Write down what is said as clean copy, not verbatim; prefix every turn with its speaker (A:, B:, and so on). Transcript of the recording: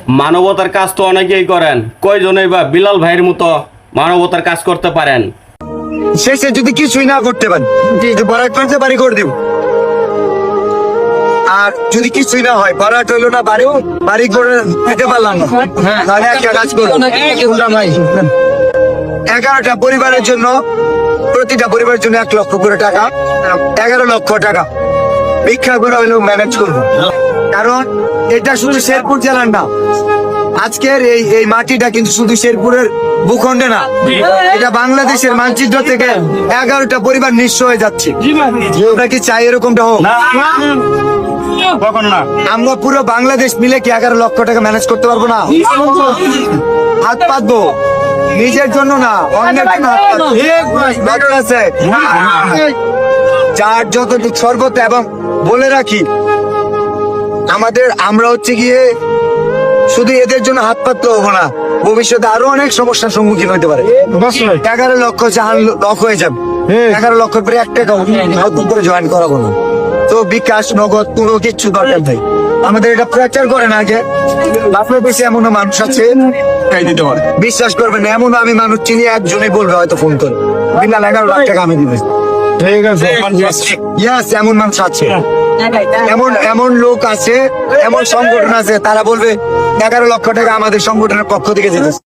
A: মানবতার কাজ তো অনেকেই করেন, কয়জনই বা বিলাল ভাইয়ের মতো মানবতার কাজ করতে পারেন?
B: শেষে যদি কিছুই না করতে পারি, বরাট করতে বাড়ি করে দিব। আর যদি কিছুই না হয়, বরাট হইলো না, বাড়ি করে দিতে পারলাম না, তাহলে একটা কাজ করো, 11টা পরিবারের জন্য, প্রতিটা পরিবারের জন্য 1 লক্ষ করে টাকা, 11 লক্ষ টাকা ভিক্ষা করে হইলেও ম্যানেজ করবো। কারণ এটা শুধু শেরপুর জেলার না, আজকের এই মাটিটা কিন্তু শুধু শেরপুরের ভূখণ্ডে না, এটা বাংলাদেশের মানচিত্র থেকে 11টা পরিবার নিঃস্ব হয়ে যাচ্ছে। আমরা কি চাই এরকমটা হোক? আমরা পুরো বাংলাদেশ মিলে কি 11 লক্ষ টাকা ম্যানেজ করতে পারবো না? হাত পাতবো, নিজের জন্য না, অন্যের জন্য হাত পাতবো। আছে যার যতটুকু সর্বত। এবং বলে রাখি, আমরা হচ্ছে গিয়ে শুধু এদের জন্য হাত পাততে হবো না, ভবিষ্যতে আরো অনেক সমস্যার সম্মুখীন হতে পারে। 11 লক্ষ লক্ষ হয়ে যাবে, 11 লক্ষ করে 1 টাকা নতুন করে জয়েন করাবো না। তো বিকাশ, নগদ কোনো কিচ্ছু দরকার নেই। আমাদের এটা প্রচার করেন আগে, আপনার বেশি এমনও মানুষ আছে বিশ্বাস করবেন না, এমন আমি মানুষ চিনি, একজনই বলবে হয়তো ফোন করে, বিনা 11 লাখ টাকা আমি দিবে। ঠিক আছে, ইয়াস, এমন মানুষ আছে, এমন লোক আছে, এমন সংগঠন আছে, তারা বলবে 11 লক্ষ টাকা আমাদের সংগঠনের পক্ষ থেকে দিতে।